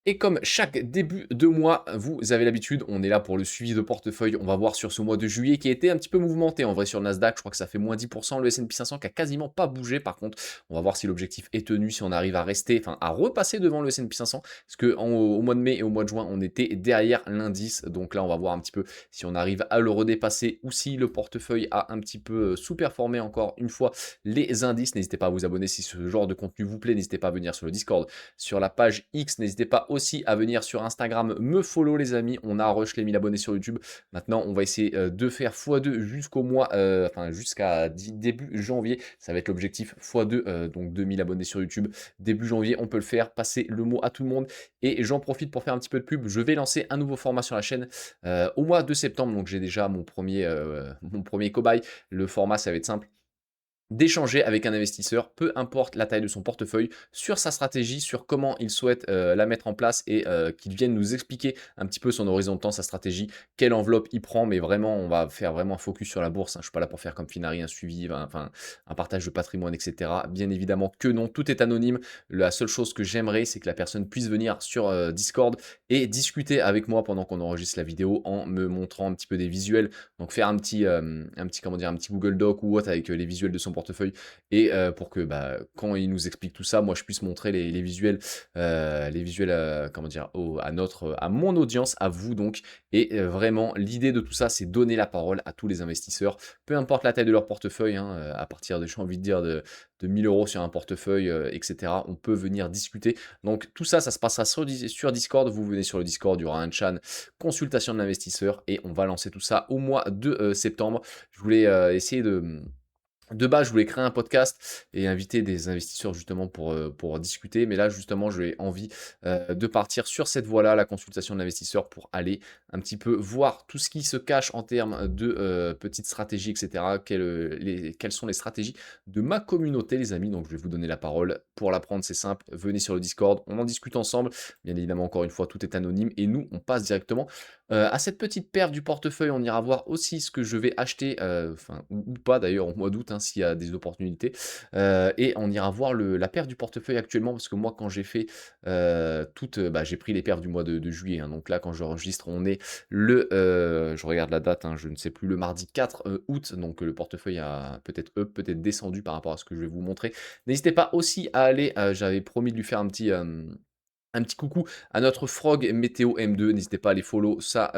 Et comme chaque début de mois, vous avez l'habitude, on est là pour le suivi de portefeuille. On va voir sur ce mois de juillet qui a été un petit peu mouvementé. En vrai, sur le Nasdaq, je crois que ça fait moins 10%. Le S&P 500 qui a quasiment pas bougé. Par contre, on va voir si l'objectif est tenu, si on arrive à rester, enfin, à repasser devant le S&P 500. Parce que au mois de mai et au mois de juin, on était derrière l'indice. Donc là, on va voir un petit peu si on arrive à le redépasser ou si le portefeuille a un petit peu sous-performé encore une fois les indices. N'hésitez pas à vous abonner si ce genre de contenu vous plaît. N'hésitez pas à venir sur le Discord, sur la page X. N'hésitez pas aussi à venir sur Instagram me follow les amis. On a rush les 1000 abonnés sur YouTube. Maintenant, on va essayer de faire x2 jusqu'au mois, enfin jusqu'à début janvier. Ça va être l'objectif x2, donc 2000 abonnés sur YouTube. Début janvier, on peut le faire. Passer le mot à tout le monde. Et j'en profite pour faire un petit peu de pub. Je vais lancer un nouveau format sur la chaîne au mois de septembre. Donc j'ai déjà mon premier cobaye. Le format, ça va être simple d'échanger avec un investisseur, peu importe la taille de son portefeuille, sur sa stratégie, sur comment il souhaite la mettre en place et qu'il vienne nous expliquer un petit peu son horizon de temps, sa stratégie, quelle enveloppe il prend, mais vraiment, on va faire vraiment un focus sur la bourse. Hein. Je ne suis pas là pour faire comme Finari, un suivi, enfin, un partage de patrimoine, etc. Bien évidemment que non, tout est anonyme. La seule chose que j'aimerais, c'est que la personne puisse venir sur Discord et discuter avec moi pendant qu'on enregistre la vidéo en me montrant un petit peu des visuels. Donc faire comment dire, un petit Google Doc ou autre avec les visuels de son portefeuille et pour que quand il nous explique tout ça, moi je puisse montrer les visuels comment dire, à mon audience, à vous donc. Et vraiment, l'idée de tout ça, c'est donner la parole à tous les investisseurs, peu importe la taille de leur portefeuille, hein, à partir de, j'ai envie de dire, de 1000 euros sur un portefeuille, etc. On peut venir discuter. Donc tout ça, ça se passera sur Discord. Vous venez sur le Discord, il y aura un chat consultation de l'investisseur et on va lancer tout ça au mois de septembre. Je voulais essayer de base, je voulais créer un podcast et inviter des investisseurs justement pour discuter. Mais là, justement, j'ai envie de partir sur cette voie-là, la consultation de l'investisseur, pour aller un petit peu voir tout ce qui se cache en termes de petites stratégies, etc. Quelles sont les stratégies de ma communauté, les amis. Donc, je vais vous donner la parole. Pour l'apprendre, c'est simple. Venez sur le Discord, on en discute ensemble. Bien évidemment, encore une fois, tout est anonyme. Et nous, on passe directement à cette petite paire du portefeuille. On ira voir aussi ce que je vais acheter, enfin, ou pas d'ailleurs, au mois d'août, hein, s'il y a des opportunités. Et on ira voir la paire du portefeuille actuellement, parce que moi, quand j'ai fait j'ai pris les paires du mois de juillet. Hein. Donc là, quand j'enregistre, on est je regarde la date, hein, je ne sais plus, le mardi 4 août. Donc le portefeuille a peut-être up, peut-être descendu par rapport à ce que je vais vous montrer. N'hésitez pas aussi à aller, j'avais promis de lui faire un petit coucou à notre Frog Météo M2, n'hésitez pas à aller follow sa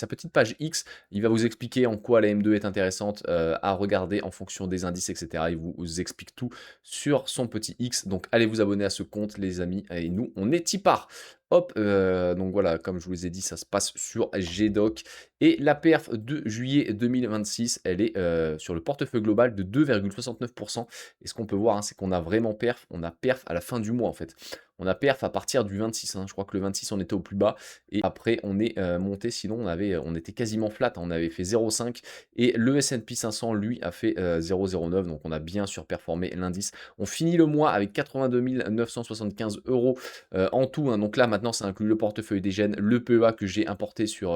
petite page X, il va vous expliquer en quoi la M2 est intéressante à regarder en fonction des indices, etc. Il vous explique tout sur son petit X, donc allez vous abonner à ce compte les amis, et nous on est y part. Hop, donc voilà, comme je vous ai dit, ça se passe sur GDoc. Et la perf de juillet 2026, elle est sur le portefeuille global de 2,69%. Et ce qu'on peut voir, hein, c'est qu'on a vraiment perf, on a perf à la fin du mois en fait. On a perf à partir du 26, hein. Je crois que le 26 on était au plus bas et après on est monté, sinon on était quasiment flat, hein. On avait fait 0,5 et le S&P 500 lui a fait 0,09, donc on a bien surperformé l'indice. On finit le mois avec 82 975 euros en tout, hein. Donc là maintenant ça inclut le portefeuille des gènes, le PEA que j'ai importé sur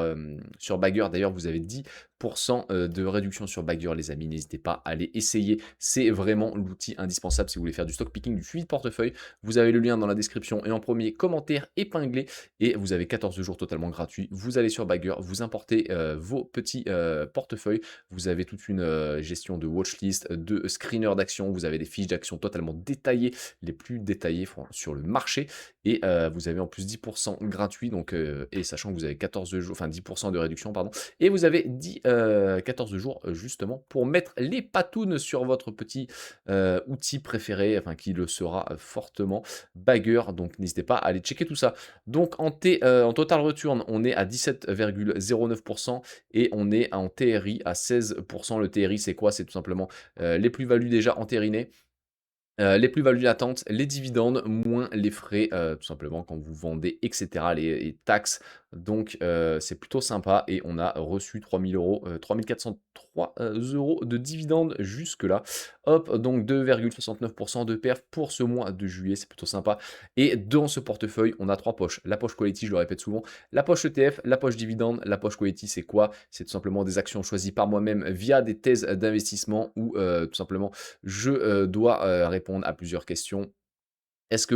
Bagger. D'ailleurs vous avez 10% de réduction sur Bagger les amis, n'hésitez pas à aller essayer, c'est vraiment l'outil indispensable si vous voulez faire du stock picking, du suivi de portefeuille. Vous avez le lien dans la description et en premier commentaire épinglé. Et vous avez 14 jours totalement gratuits. Vous allez sur Bagger, vous importez vos petits portefeuilles. Vous avez toute une gestion de watchlist, de screener d'actions. Vous avez des fiches d'actions totalement détaillées, les plus détaillées sur le marché. Et vous avez en plus 10% gratuit. Donc, et sachant que vous avez 14 jours, enfin 10% de réduction, pardon. Et vous avez 14 jours justement pour mettre les patounes sur votre petit outil préféré, enfin qui le sera fortement, Bagger, donc n'hésitez pas à aller checker tout ça. Donc en total return, on est à 17,09% et on est en TRI à 16%. Le TRI, c'est quoi? C'est tout simplement les plus-values déjà entérinées, les plus-values latentes, les dividendes, moins les frais, tout simplement quand vous vendez, etc., les taxes. Donc c'est plutôt sympa et on a reçu 3000 euros, 3403 euros de dividendes jusque-là. Hop, donc 2,69% de perf pour ce mois de juillet, c'est plutôt sympa. Et dans ce portefeuille, on a trois poches. La poche quality, je le répète souvent, la poche ETF, la poche dividende. La poche quality, c'est quoi? C'est tout simplement des actions choisies par moi-même via des thèses d'investissement ou tout simplement je dois répondre à plusieurs questions Est-ce que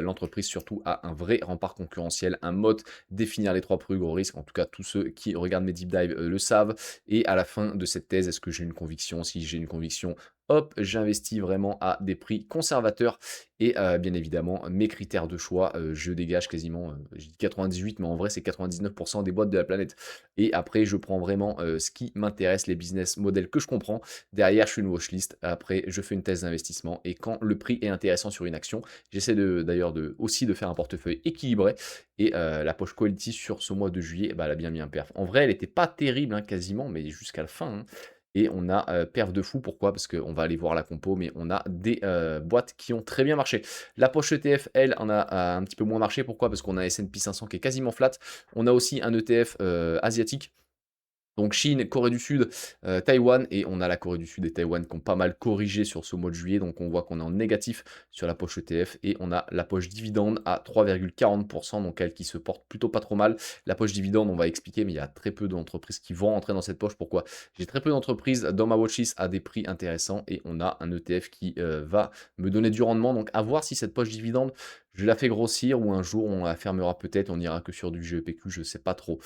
l'entreprise surtout a un vrai rempart concurrentiel, un mode définir les 3 plus gros risques? En tout cas, tous ceux qui regardent mes deep dive, le savent. Et à la fin de cette thèse, est-ce que j'ai une conviction? Si j'ai une conviction, hop, j'investis vraiment à des prix conservateurs et bien évidemment, mes critères de choix, je dégage quasiment, je dis 98, mais en vrai, c'est 99 des boîtes de la planète. Et après, je prends vraiment, ce qui m'intéresse, les business models que je comprends. Derrière, je fais une watchlist. Après, je fais une thèse d'investissement et quand le prix est intéressant sur une action, j'essaie d'ailleurs aussi de faire un portefeuille équilibré et la poche quality sur ce mois de juillet, bah, elle a bien mis un perf. En vrai, elle était pas terrible, hein, quasiment, mais jusqu'à la fin, hein, et on a, perf de fou. Pourquoi? Parce qu'on va aller voir la compo, mais on a des, boîtes qui ont très bien marché. La poche ETF, elle, a un petit peu moins marché. Pourquoi? Parce qu'on a S&P 500 qui est quasiment flat. On a aussi un ETF, asiatique, donc Chine, Corée du Sud, Taïwan, et on a la Corée du Sud et Taïwan qui ont pas mal corrigé sur ce mois de juillet. Donc on voit qu'on est en négatif sur la poche ETF et on a la poche dividende à 3,40%, donc elle qui se porte plutôt pas trop mal. La poche dividende, on va expliquer, mais il y a très peu d'entreprises qui vont rentrer dans cette poche. Pourquoi? J'ai très peu d'entreprises dans ma watchlist à des prix intéressants et on a un ETF qui va me donner du rendement. Donc à voir si cette poche dividende, je la fais grossir ou un jour on la fermera peut-être, on ira que sur du GEPQ, je sais pas trop.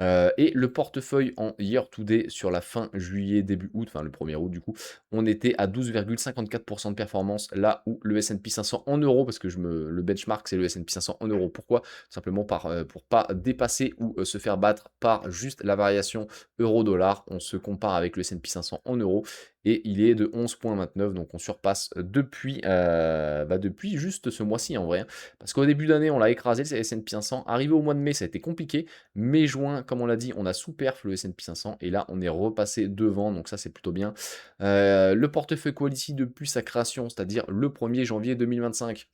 Et le portefeuille en year to day sur la fin juillet, début août, enfin le 1er août du coup, on était à 12,54% de performance, là où le S&P 500 en euros, parce que le benchmark c'est le S&P 500 en euros. Pourquoi? Simplement pour pas dépasser ou se faire battre par juste la variation euro-dollar. On se compare avec le S&P 500 en euros et il est de 11,29, donc on surpasse depuis juste ce mois-ci en vrai, hein. Parce qu'au début d'année, on l'a écrasé le S&P 500. Arrivé au mois de mai, ça a été compliqué. Mai-juin, comme on l'a dit, on a sous-perf le S&P 500 et là, on est repassé devant, donc ça, c'est plutôt bien. Le portefeuille Quality depuis sa création, c'est-à-dire le 1er janvier 2025.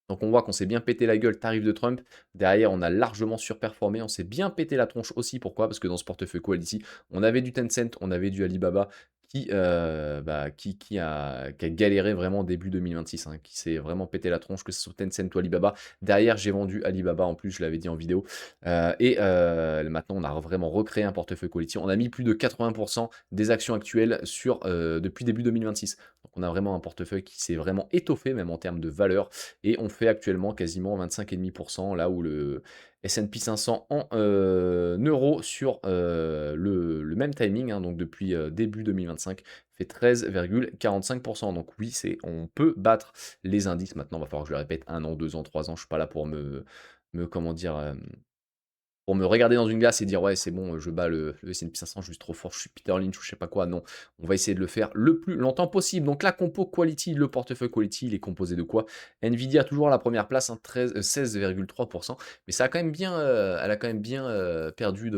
Donc on voit qu'on s'est bien pété la gueule, tarif de Trump. Derrière, on a largement surperformé. On s'est bien pété la tronche aussi. Pourquoi? Parce que dans ce portefeuille Quality, on avait du Tencent, on avait du Alibaba qui a galéré vraiment début 2026, hein, qui s'est vraiment pété la tronche, que ce soit Tencent ou Alibaba. Derrière, j'ai vendu Alibaba en plus, je l'avais dit en vidéo. Maintenant, on a vraiment recréé un portefeuille Quality. On a mis plus de 80% des actions actuelles depuis début 2026. Donc on a vraiment un portefeuille qui s'est vraiment étoffé, même en termes de valeur. Et on fait actuellement quasiment 25,5%, là où le S&P 500 en euros sur le même timing, hein, donc depuis début 2025, fait 13,45%. Donc oui, on peut battre les indices. Maintenant, il va falloir que je le répète 1 an, 2 ans, 3 ans. Je ne suis pas là comment dire, pour me regarder dans une glace et dire ouais c'est bon, je bats le S&P 500, je suis trop fort, je suis Peter Lynch ou je sais pas quoi. Non, on va essayer de le faire le plus longtemps possible. Donc la compo quality, le portefeuille quality, il est composé de quoi? Nvidia toujours à la première place, hein, 16,3%, mais ça a quand même bien, elle a quand même bien perdu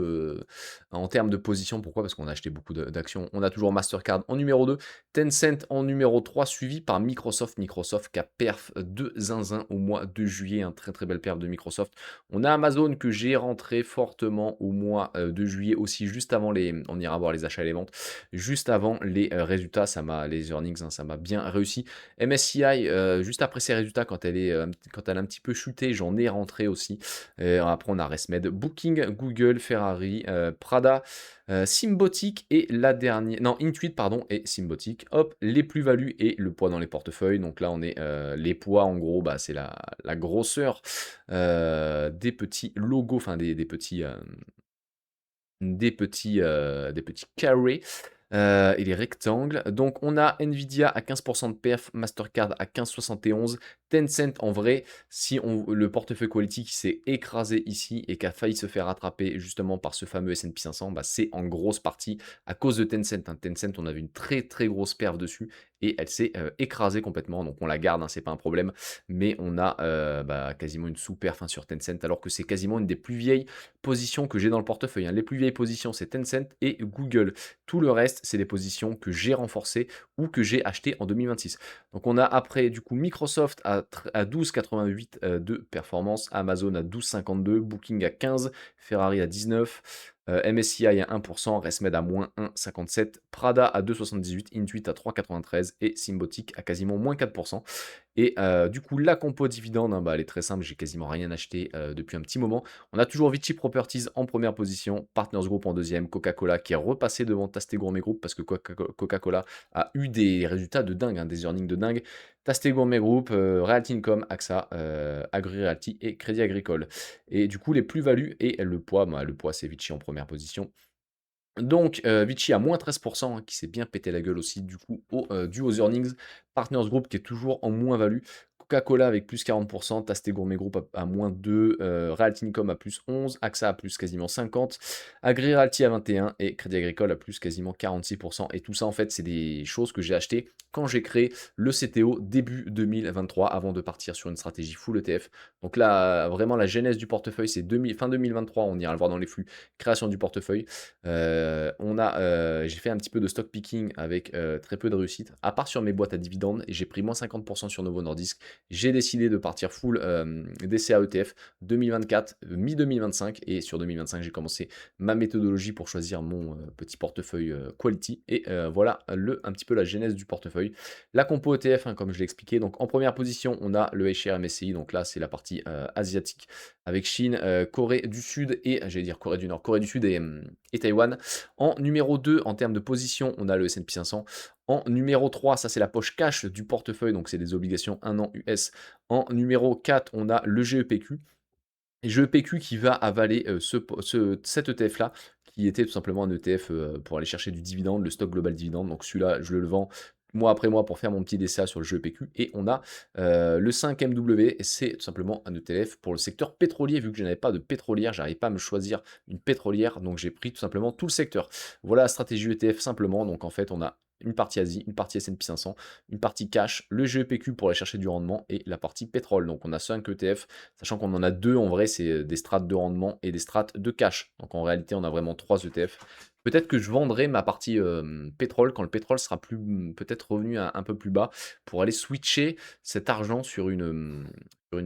en termes de position. Pourquoi? Parce qu'on a acheté beaucoup d'actions. On a toujours Mastercard en numéro 2, Tencent en numéro 3, suivi par Microsoft. Microsoft qui a perf de zinzin au mois de juillet, un très très belle perf de Microsoft. On a Amazon que j'ai rentré fortement au mois de juillet aussi, juste avant on ira voir les achats et les ventes, juste avant les résultats, les earnings, hein, ça m'a bien réussi. MSCI, juste après ces résultats, quand elle a un petit peu chuté, j'en ai rentré aussi. Après, on a ResMed, Booking, Google, Ferrari, Prada, Symbotic et la dernière, non, Intuit, pardon, et Symbotic. Hop, les plus-values et le poids dans les portefeuilles. Donc là, on est les poids, en gros, bah, c'est la grosseur des petits logos, enfin des petits carrés et les rectangles. Donc on a Nvidia à 15% de perf, Mastercard à 15,71, Tencent en vrai, si le portefeuille quality qui s'est écrasé ici et qui a failli se faire rattraper justement par ce fameux S&P 500, bah, c'est en grosse partie à cause de Tencent, hein. Tencent, on avait une très très grosse perf dessus et elle s'est écrasée complètement, donc on la garde, hein, c'est pas un problème, mais on a quasiment une sous-perf, hein, sur Tencent, alors que c'est quasiment une des plus vieilles positions que j'ai dans le portefeuille, hein. Les plus vieilles positions, c'est Tencent et Google. Tout le reste, c'est des positions que j'ai renforcées ou que j'ai achetées en 2026. Donc on a après du coup Microsoft à 12,88 de performance, Amazon à 12,52, Booking à 15, Ferrari à 19, MSCI à 1%, Resmed à -1,57, Prada à 2,78, Intuit à 3,93 et Symbotic à quasiment -4%. Et du coup, la compo dividende, hein, bah, elle est très simple, j'ai quasiment rien acheté depuis un petit moment. On a toujours Vici Properties en première position, Partners Group en deuxième, Coca-Cola qui est repassé devant Tasté Gourmet Group parce que Coca-Cola a eu des résultats de dingue, hein, des earnings de dingue. Tasté Gourmet Group, Realty Income, AXA, Agri Realty et Crédit Agricole. Et du coup, les plus-values et le poids c'est Vici en première position. Donc, Vici à -13%, hein, qui s'est bien pété la gueule aussi du coup dû aux earnings. Partners Group qui est toujours en moins-value. Coca-Cola avec +40%, Tasté Gourmet Group à -2, Realty Income à +11, AXA à plus quasiment 50, Agri Realty à 21 et Crédit Agricole à plus quasiment 46%. Et tout ça, en fait, c'est des choses que j'ai achetées quand j'ai créé le CTO début 2023 avant de partir sur une stratégie full ETF. Donc là, vraiment la genèse du portefeuille, c'est fin 2023, on ira le voir dans les flux, création du portefeuille. J'ai fait un petit peu de stock picking avec très peu de réussite, à part sur mes boîtes à dividendes, et j'ai pris moins 50% sur Novo Nordisk. J'ai décidé de partir full DCA ETF 2024, mi-2025, et sur 2025, j'ai commencé ma méthodologie pour choisir mon petit portefeuille quality. Et voilà un petit peu la genèse du portefeuille. La compo ETF, hein, comme je l'ai expliqué, donc en première position, on a le iShare MSCI, donc là, c'est la partie asiatique, avec Chine, Corée du Sud et, j'allais dire Corée du Nord, Corée du Sud et Taïwan. En numéro 2, en termes de position, on a le S&P 500. En numéro 3, ça c'est la poche cash du portefeuille, donc c'est des obligations 1 an US. En numéro 4, on a le GEPQ. Et GEPQ qui va avaler cet ETF-là, qui était tout simplement un ETF pour aller chercher du dividende, le stock global dividende. Donc celui-là, je le vends mois après mois pour faire mon petit DCA sur le GEPQ. Et on a le 5MW, et c'est tout simplement un ETF pour le secteur pétrolier. Vu que je n'avais pas de pétrolière, j'arrivais pas à me choisir une pétrolière, donc j'ai pris tout simplement tout le secteur. Voilà la stratégie ETF simplement. Donc en fait, on a une partie Asie, une partie S&P 500, une partie cash, le GEPQ pour aller chercher du rendement et la partie pétrole. Donc on a 5 ETF, sachant qu'on en a deux en vrai, c'est des strates de rendement et des strates de cash. Donc en réalité, on a vraiment 3 ETF. Peut-être que je vendrai ma partie pétrole quand le pétrole sera peut-être revenu un peu plus bas pour aller switcher cet argent sur une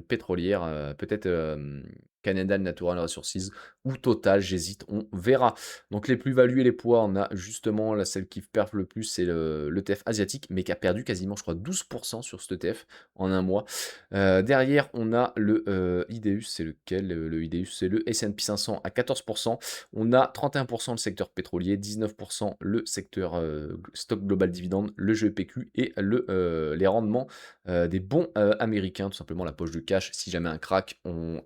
pétrolière, peut-être Canadian Natural Resources ou Total, j'hésite, on verra. Donc les plus-values et les poids, on a justement celle qui perf le plus, c'est l'ETF asiatique, mais qui a perdu quasiment, je crois, 12% sur cet ETF en un mois. Derrière, on a le IDEUS, c'est lequel? Le IDEUS, c'est le S&P 500 à 14%. On a 31% le secteur pétrolier, 19% le secteur stock global dividende, le GEPQ et les rendements des bons américains, tout simplement la poche de cash. Si jamais un crack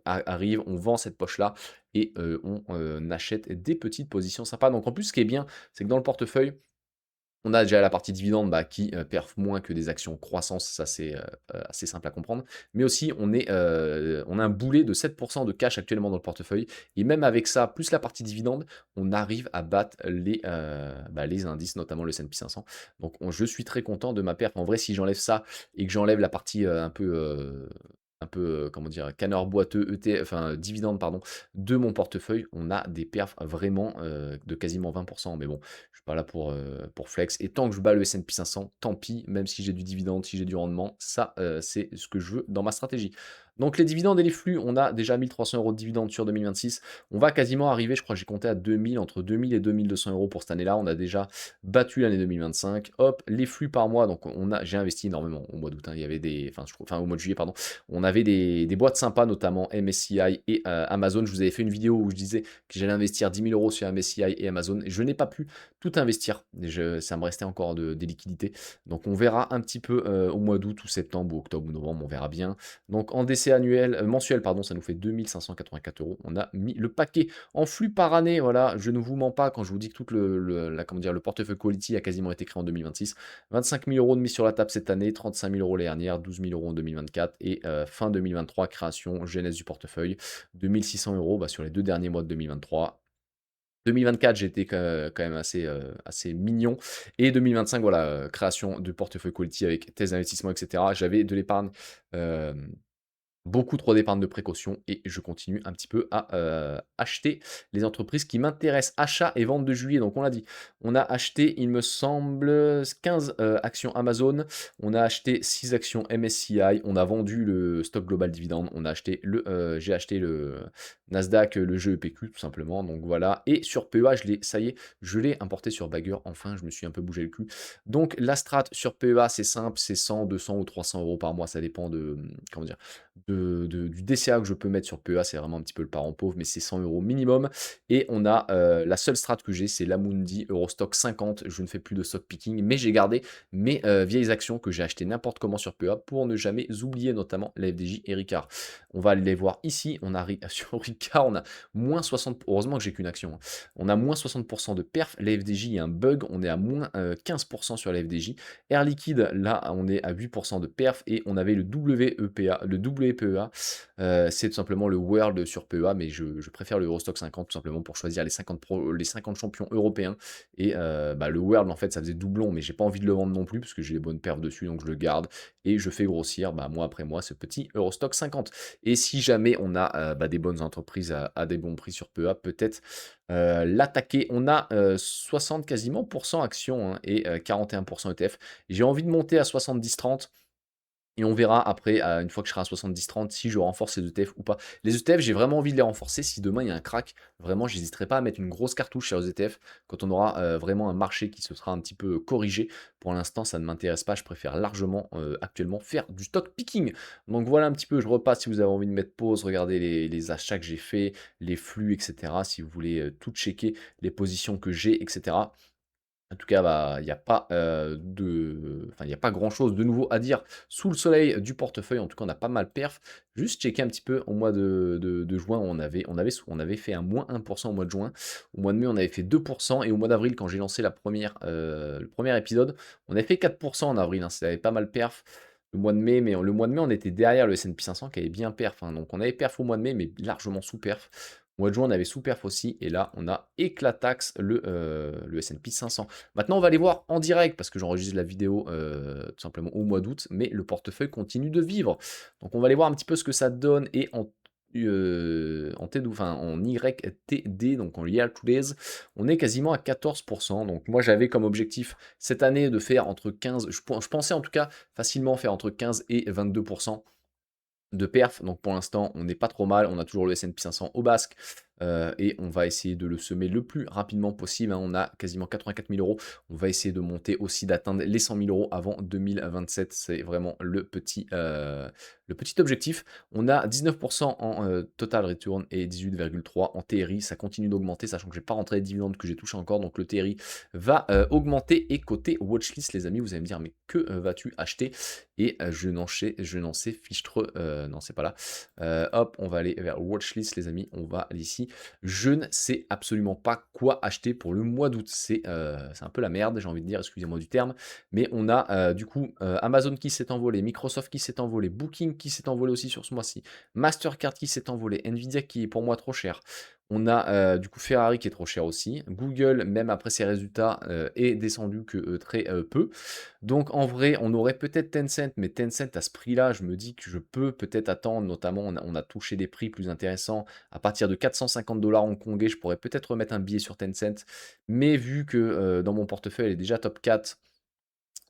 arrive, on vend cette poche-là et on achète des petites positions sympas. Donc en plus, ce qui est bien, c'est que dans le portefeuille, on a déjà la partie dividende qui perf moins que des actions croissance, ça c'est assez simple à comprendre. Mais aussi, on a un boulet de 7% de cash actuellement dans le portefeuille. Et même avec ça, plus la partie dividende, on arrive à battre les indices, notamment le S&P 500. Donc je suis très content de ma perf. En vrai, si j'enlève ça et que j'enlève la partie comment dire, canard boiteux, enfin dividende, pardon, de mon portefeuille, on a des perfs vraiment de quasiment 20%. Mais bon, je suis pas là pour flex. Et tant que je bats le S&P 500, tant pis, même si j'ai du dividende, si j'ai du rendement, ça, c'est ce que je veux dans ma stratégie. Donc les dividendes et les flux, on a déjà 1300 euros de dividendes sur 2026. On va quasiment arriver, je crois que j'ai compté à 2000, entre 2000 et 2200 euros pour cette année-là. On a déjà battu l'année 2025. Hop, les flux par mois, donc j'ai investi énormément au mois d'août. Hein. Il y avait au mois de juillet, pardon. On avait des boîtes sympas, notamment MSCI et Amazon. Je vous avais fait une vidéo où je disais que j'allais investir 10 000 euros sur MSCI et Amazon. Je n'ai pas pu tout investir. Ça me restait encore des liquidités. Donc on verra un petit peu au mois d'août ou septembre ou octobre ou novembre, on verra bien. Donc en DC mensuel, pardon, ça nous fait 2584 euros. On a mis le paquet en flux par année. Voilà, je ne vous mens pas quand je vous dis que tout le portefeuille quality a quasiment été créé en 2026. 25 000 euros de mise sur la table cette année, 35 000 euros l'année dernière, 12 000 euros en 2024 et fin 2023, création, genèse du portefeuille, 2600 euros sur les 2 derniers mois de 2023. 2024, j'étais quand même assez mignon. Et 2025, voilà, création de portefeuille quality avec thèse d'investissement, etc. J'avais de l'épargne beaucoup trop d'épargne de précaution et je continue un petit peu à acheter les entreprises qui m'intéressent. Achat et vente de juillet, donc on l'a dit, on a acheté, il me semble, 15 actions Amazon, on a acheté 6 actions MSCI, on a vendu le stock global dividende, on a acheté j'ai acheté le Nasdaq, le GEPQ tout simplement, donc voilà. Et sur PEA, ça y est, je l'ai importé sur Bagger, enfin, je me suis un peu bougé le cul. Donc la strat sur PEA, c'est simple, c'est 100, 200 ou 300 euros par mois, ça dépend de, comment dire, du DCA que je peux mettre sur PEA, c'est vraiment un petit peu le parent pauvre, mais c'est 100 euros minimum. Et on a la seule strat que j'ai, c'est l'Amundi Eurostock 50. Je ne fais plus de stock picking, mais j'ai gardé mes vieilles actions que j'ai achetées n'importe comment sur PEA pour ne jamais oublier, notamment la FDJ et Ricard. On va aller les voir ici. On a sur Ricard, on a moins 60. Heureusement que j'ai qu'une action, hein. On a moins 60% de perf. La FDJ, il y a un bug. On est à moins 15% sur la FDJ. Air Liquide, là, on est à 8% de perf. Et on avait le WEPA, le WPEA. C'est tout simplement le World sur PEA, mais je préfère le Eurostock 50 tout simplement pour choisir les 50 champions européens. Et bah, le World, en fait, ça faisait doublon, mais j'ai pas envie de le vendre non plus parce que j'ai les bonnes perfs dessus, donc je le garde et je fais grossir bah, mois après mois ce petit Eurostock 50. Et si jamais on a bah, des bonnes entreprises à des bons prix sur PEA, peut-être l'attaquer. On a 60 quasiment pour cent actions, hein, et 41% ETF. J'ai envie de monter à 70-30. Et on verra après, une fois que je serai à 70-30, si je renforce les ETF ou pas. Les ETF, j'ai vraiment envie de les renforcer. Si demain il y a un crack, vraiment, j'hésiterai pas à mettre une grosse cartouche sur les ETF quand on aura vraiment un marché qui se sera un petit peu corrigé. Pour l'instant, ça ne m'intéresse pas. Je préfère largement actuellement faire du stock picking. Donc voilà un petit peu, je repasse si vous avez envie de mettre pause, regardez les achats que j'ai fait, les flux, etc. Si vous voulez tout checker, les positions que j'ai, etc. En tout cas, bah, il n'y a pas, enfin, il y a pas grand-chose de nouveau à dire sous le soleil du portefeuille. En tout cas, on a pas mal perf. Juste checker un petit peu au mois de juin, on avait fait un moins 1% au mois de juin. Au mois de mai, on avait fait 2% et au mois d'avril, quand j'ai lancé le premier épisode, on avait fait 4% en avril, hein. Ça avait pas mal perf le mois de mai, mais le mois de mai, on était derrière le S&P 500 qui avait bien perf, hein. Donc on avait perf au mois de mai, mais largement sous perf. Au mois de juin, on avait sous-perf aussi, et là, on a éclatax le S&P 500. Maintenant, on va aller voir en direct, parce que j'enregistre la vidéo tout simplement au mois d'août, mais le portefeuille continue de vivre. Donc, on va aller voir un petit peu ce que ça donne, et en YTD, donc en Year to Days, on est quasiment à 14%. Donc, moi, j'avais comme objectif cette année de faire entre 15, je pensais en tout cas facilement faire entre 15 et 22% de perf. Donc pour l'instant, on n'est pas trop mal. On a toujours le S&P 500 au basque. Et on va essayer de le semer le plus rapidement possible, hein. On a quasiment 84 000 euros. On va essayer de monter aussi, d'atteindre les 100 000 euros avant 2027. C'est vraiment le petit objectif. On a 19% en total return et 18,3% en TRI. Ça continue d'augmenter, sachant que je n'ai pas rentré les dividendes que j'ai touché encore. Donc le TRI va augmenter. Et côté watchlist, les amis, vous allez me dire, mais que vas-tu acheter? Et je n'en sais fichtre, non, c'est pas là. Hop, on va aller vers watchlist, les amis. On va aller ici. Je ne sais absolument pas quoi acheter pour le mois d'août. C'est un peu la merde, j'ai envie de dire, excusez-moi du terme. Mais on a du coup Amazon qui s'est envolé, Microsoft qui s'est envolé, Booking qui s'est envolé aussi sur ce mois-ci, Mastercard qui s'est envolé, Nvidia qui est pour moi trop cher. On a du coup Ferrari qui est trop cher aussi. Google, même après ses résultats, est descendu que très peu. Donc en vrai, on aurait peut-être Tencent, mais Tencent à ce prix-là, je me dis que je peux peut-être attendre. Notamment, on a touché des prix plus intéressants à partir de 450 $ hongkongais. Je pourrais peut-être remettre un billet sur Tencent. Mais vu que dans mon portefeuille, elle est déjà top 4,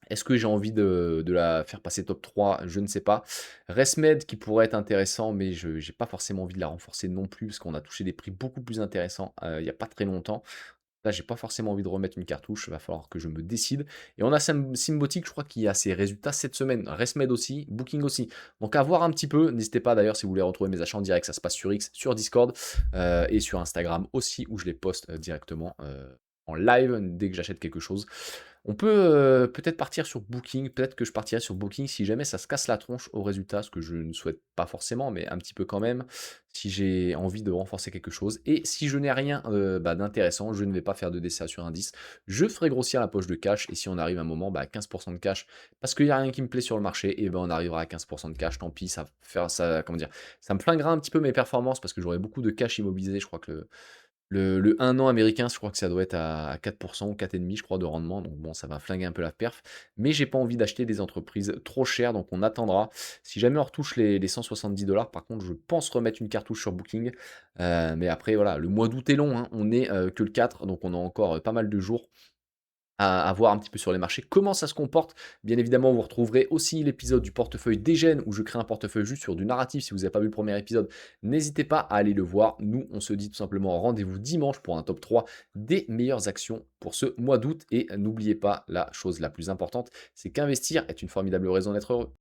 est-ce que j'ai envie de la faire passer top 3? Je ne sais pas. Resmed qui pourrait être intéressant, mais je n'ai pas forcément envie de la renforcer non plus, parce qu'on a touché des prix beaucoup plus intéressants il n'y a pas très longtemps. Là, j'ai pas forcément envie de remettre une cartouche, il va falloir que je me décide. Et on a Symbotic, je crois, qui a ses résultats cette semaine. Resmed aussi, Booking aussi. Donc à voir un petit peu. N'hésitez pas d'ailleurs si vous voulez retrouver mes achats en direct, ça se passe sur X, sur Discord et sur Instagram aussi, où je les poste directement en live dès que j'achète quelque chose. On peut peut-être partir sur Booking, peut-être que je partirai sur Booking si jamais ça se casse la tronche au résultat, ce que je ne souhaite pas forcément, mais un petit peu quand même, si j'ai envie de renforcer quelque chose. Et si je n'ai rien d'intéressant, je ne vais pas faire de DCA sur indice, je ferai grossir la poche de cash, et si on arrive à un moment, 15% de cash, parce qu'il n'y a rien qui me plaît sur le marché, et ben on arrivera à 15% de cash, tant pis, ça me flinguera un petit peu mes performances, parce que j'aurai beaucoup de cash immobilisé, je crois que Le 1 an américain, je crois que ça doit être à 4 ou 4,5 je crois de rendement, donc bon, ça va flinguer un peu la perf. Mais j'ai pas envie d'acheter des entreprises trop chères, donc on attendra. Si jamais on retouche les 170 par contre, je pense remettre une cartouche sur Booking. Mais après voilà, le mois d'août est long, hein, on est, que le 4, donc on a encore, pas mal de jours à voir un petit peu sur les marchés, comment ça se comporte. Bien évidemment, vous retrouverez aussi l'épisode du portefeuille des gènes où je crée un portefeuille juste sur du narratif. Si vous n'avez pas vu le premier épisode, n'hésitez pas à aller le voir. Nous, on se dit tout simplement rendez-vous dimanche pour un top 3 des meilleures actions pour ce mois d'août. Et n'oubliez pas, la chose la plus importante, c'est qu'investir est une formidable raison d'être heureux.